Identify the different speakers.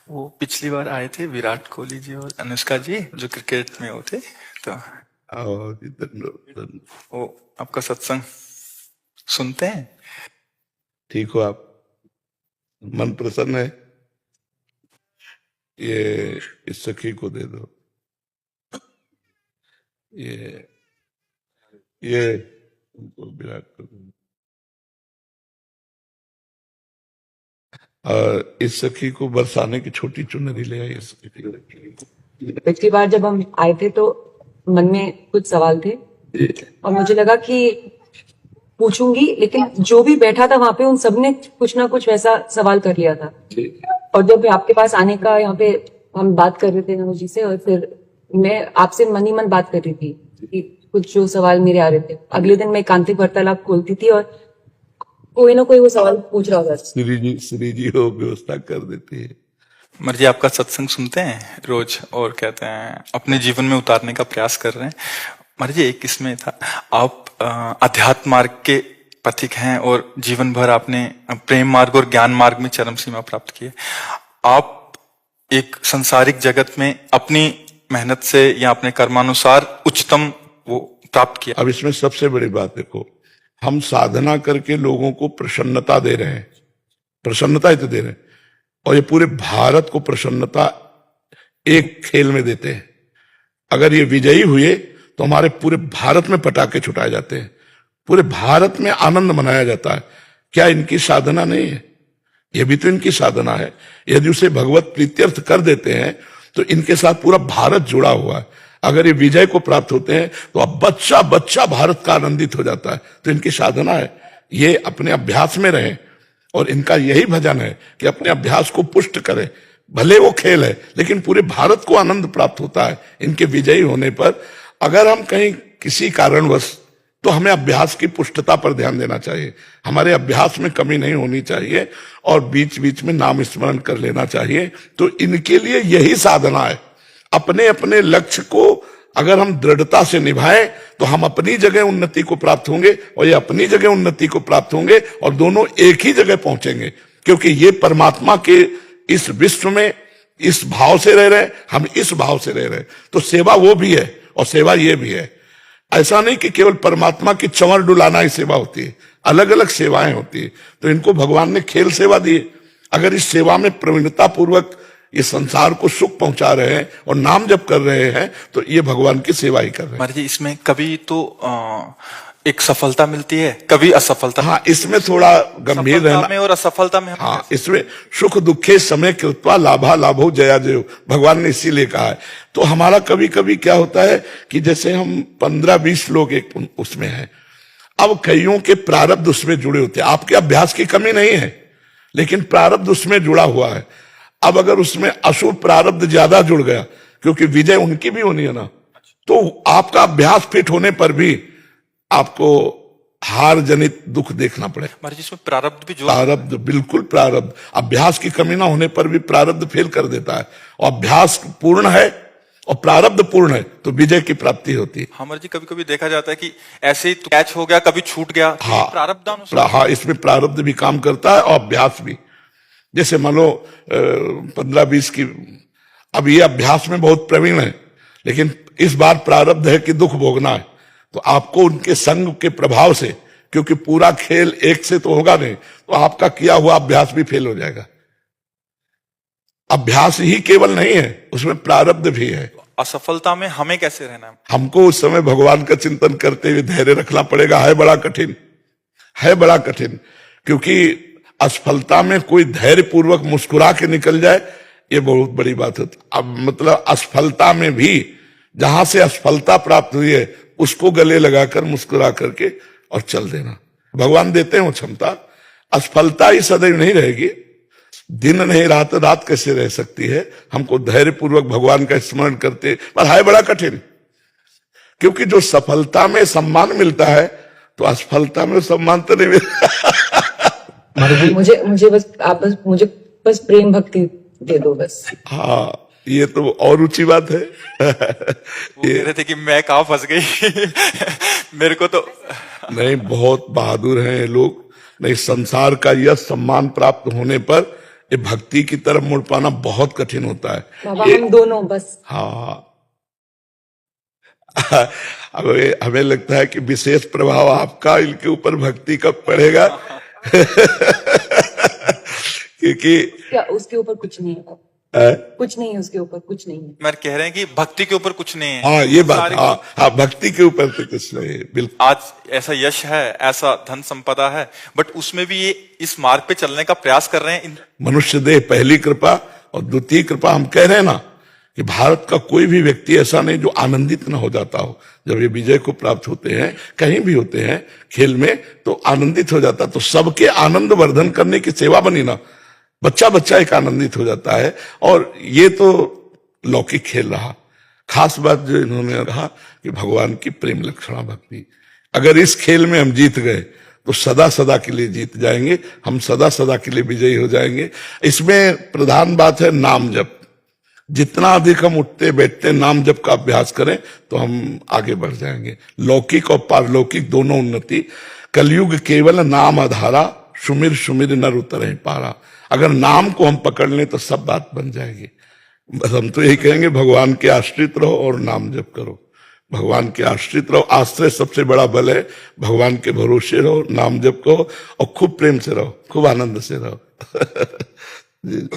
Speaker 1: वो पिछली बार आए थे विराट कोहली जी और अनुष्का जी जो क्रिकेट में वो थे, तो
Speaker 2: आओ जी, धन्यवाद।
Speaker 1: वो आपका सत्संग सुनते हैं।
Speaker 2: ठीक हो आप? मन प्रसन्न है? ये इस सखी को दे दो। ये उनको विराट को दो। और इस सखी को बरसाने की छोटी चुनरी ले आई। इस सखी
Speaker 3: पिछली बार जब हम आए थे तो मन में कुछ सवाल थे और मुझे लगा कि पूछूंगी, लेकिन जो भी बैठा था वहां पे उन सबने कुछ ना कुछ वैसा सवाल कर लिया था। और जब आपके पास आने का यहाँ पे हम बात कर रहे थे नमो जी से, और फिर मैं आपसे मन ही मन बात कर रही थी कि कुछ जो सवाल मेरे आ रहे थे। अगले दिन मैं एकांतिक वार्तालाप खोलती थी और कोई ना कोई वो सवाल पूछ रहा होता।
Speaker 2: श्री जी हो व्यवस्था कर देती है।
Speaker 1: मर्जी आपका सत्संग सुनते हैं रोज और कहते हैं अपने जीवन में उतारने का प्रयास कर रहे हैं। मर्जी एक इसमें था, आप अध्यात्म मार्ग के पथिक हैं और जीवन भर आपने प्रेम मार्ग और ज्ञान मार्ग में चरम सीमा प्राप्त की है। आप एक संसारिक जगत में अपनी मेहनत से या अपने कर्मानुसार उच्चतम वो प्राप्त किया।
Speaker 2: अब इसमें सबसे बड़ी बात देखो, हम साधना करके लोगों को प्रसन्नता दे रहे हैं, प्रसन्नता ही तो दे रहे हैं, और ये पूरे भारत को प्रसन्नता एक खेल में देते हैं। अगर ये विजयी हुए तो हमारे पूरे भारत में पटाखे छुटाए जाते हैं, पूरे भारत में आनंद मनाया जाता है। क्या इनकी साधना नहीं है? ये भी तो इनकी साधना है। यदि उसे भगवत प्रीत्यर्थ कर देते हैं तो इनके साथ पूरा भारत जुड़ा हुआ है। अगर ये विजय को प्राप्त होते हैं तो अब बच्चा बच्चा भारत का आनंदित हो जाता है। तो इनकी साधना है, ये अपने अभ्यास में रहें, और इनका यही भजन है कि अपने अभ्यास को पुष्ट करें। भले वो खेल है लेकिन पूरे भारत को आनंद प्राप्त होता है इनके विजयी होने पर। अगर हम कहीं किसी कारणवश, तो हमें अभ्यास की पुष्टता पर ध्यान देना चाहिए। हमारे अभ्यास में कमी नहीं होनी चाहिए और बीच बीच में नाम स्मरण कर लेना चाहिए। तो इनके लिए यही साधना है। अपने अपने लक्ष्य को अगर हम दृढ़ता से निभाएं तो हम अपनी जगह उन्नति को प्राप्त होंगे और ये अपनी जगह उन्नति को प्राप्त होंगे, और दोनों एक ही जगह पहुंचेंगे। क्योंकि ये परमात्मा के इस विश्व में इस भाव से रह रहे हैं, हम इस भाव से रह रहे हैं। तो सेवा वो भी है और सेवा ये भी है। ऐसा नहीं कि केवल परमात्मा की चंवर डुलाना ही सेवा होती है, अलग अलग सेवाएं होती है। तो इनको भगवान ने खेल सेवा दी है। अगर इस सेवा में प्रवीणता पूर्वक ये संसार को सुख पहुंचा रहे हैं और नाम जप कर रहे हैं तो ये भगवान की सेवा ही कर रहे हैं।
Speaker 1: महाराज जी, इसमें कभी तो एक सफलता मिलती है, कभी असफलता।
Speaker 2: हाँ, इसमें थोड़ा गंभीर रहना
Speaker 1: में और असफलता में।
Speaker 2: हाँ, इसमें सुख दुखे समय कृत्वा लाभा लाभो जया जयो, भगवान ने इसीलिए कहा है। तो हमारा कभी कभी क्या होता है कि जैसे हम 15-20 लोग एक उसमें हैं, अब कईयों के प्रारब्ध उसमें जुड़े होते हैं। आपके अभ्यास की कमी नहीं है लेकिन प्रारब्ध उसमें जुड़ा हुआ है। अब अगर उसमें अशुभ प्रारब्ध ज्यादा जुड़ गया, क्योंकि विजय उनकी भी होनी है ना, तो आपका अभ्यास फिट होने पर भी आपको हार जनित दुख देखना पड़ेगा।
Speaker 1: महाराज जी, इसमें प्रारब्ध भी
Speaker 2: प्रारब्ध, बिल्कुल प्रारब्ध। अभ्यास की कमी ना होने पर भी प्रारब्ध फेल कर देता है, और अभ्यास पूर्ण है और प्रारब्ध पूर्ण है तो विजय की प्राप्ति होती है।
Speaker 1: हमारे जी, कभी कभी देखा जाता है कि ऐसे ही कैच हो गया, कभी छूट गया।
Speaker 2: हाँ,
Speaker 1: प्रारब्धानुसार।
Speaker 2: हाँ, इसमें प्रारब्ध भी काम करता है और अभ्यास भी। जैसे मान लो 15-20 की, अब ये अभ्यास में बहुत प्रवीण है लेकिन इस बार प्रारब्ध है कि दुख भोगना है, तो आपको उनके संग के प्रभाव से, क्योंकि पूरा खेल एक से तो होगा नहीं, तो आपका किया हुआ अभ्यास भी फेल हो जाएगा। अभ्यास ही केवल नहीं है, उसमें प्रारब्ध भी है।
Speaker 1: असफलता में हमें कैसे रहना है?
Speaker 2: हमको उस समय भगवान का चिंतन करते हुए धैर्य रखना पड़ेगा। है बड़ा कठिन, है बड़ा कठिन, क्योंकि असफलता में कोई धैर्य पूर्वक मुस्कुरा के निकल जाए, ये बहुत बड़ी बात होती। अब मतलब असफलता में भी जहां से असफलता प्राप्त हुई है उसको गले लगाकर मुस्कुरा करके और चल देना। भगवान देते हैं वो क्षमता। असफलता ही सदैव नहीं रहेगी, दिन नहीं रात, रात कैसे रह सकती है। हमको धैर्य पूर्वक भगवान का स्मरण करते, पर है बड़ा कठिन, क्योंकि जो सफलता में सम्मान मिलता है तो असफलता में सम्मान तो नहीं मिलता।
Speaker 3: मुझे मुझे बस आप बस मुझे बस प्रेम भक्ति दे दो बस।
Speaker 2: हाँ, ये तो और ऊंची बात है।
Speaker 1: वो कह रहे थे कि मैं कहाँ फंस गई। मेरे को तो
Speaker 2: नहीं, बहुत बहादुर हैं ये लोग। नहीं, संसार का यह सम्मान प्राप्त होने पर ये भक्ति की तरफ मुड़ पाना बहुत कठिन होता है।
Speaker 3: बाबा हम दोनों बस।
Speaker 2: हाँ अब हमें लगता है कि विशेष प्रभाव आपका इनके ऊपर भक्ति कब पड़ेगा क्योंकि
Speaker 3: क्या उसके ऊपर कुछ नहीं है, कुछ नहीं है उसके ऊपर, कुछ नहीं है।
Speaker 1: मैं कह रहे हैं कि भक्ति के ऊपर कुछ नहीं है।
Speaker 2: हाँ ये बात,
Speaker 1: सारे
Speaker 2: हाँ हाँ भक्ति के ऊपर तो कुछ नहीं है, बिल्कुल।
Speaker 1: आज ऐसा यश है, ऐसा धन संपदा है, बट उसमें भी ये इस मार्ग पे चलने का प्रयास कर रहे हैं।
Speaker 2: मनुष्य देह पहली कृपा और द्वितीय कृपा। हम कह रहे हैं ना कि भारत का कोई भी व्यक्ति ऐसा नहीं जो आनंदित न हो जाता हो जब ये विजय को प्राप्त होते हैं, कहीं भी होते हैं खेल में, तो आनंदित हो जाता। तो सबके आनंद वर्धन करने की सेवा बनी ना, बच्चा बच्चा एक आनंदित हो जाता है। और ये तो लौकिक खेल रहा। खास बात जो इन्होंने कहा कि भगवान की प्रेम लक्षणा भक्ति, अगर इस खेल में हम जीत गए तो सदा सदा के लिए जीत जाएंगे, हम सदा सदा के लिए विजयी हो जाएंगे। इसमें प्रधान बात है नाम जप। जितना अधिक हम उठते बैठते नाम जप का अभ्यास करें तो हम आगे बढ़ जाएंगे। लौकिक और पारलौकिक दोनों उन्नति। कलयुग केवल नाम आधारा, सुमिर सुमिर नर उतरे पारा। अगर नाम को हम पकड़ लें तो सब बात बन जाएगी। बस हम तो यही कहेंगे, भगवान के आश्रित रहो और नाम जप करो। भगवान के आश्रित रहो, आश्रय सबसे बड़ा बल है। भगवान के भरोसे रहो, नाम जप करो और खूब प्रेम से रहो, खूब आनंद से रहो। जी।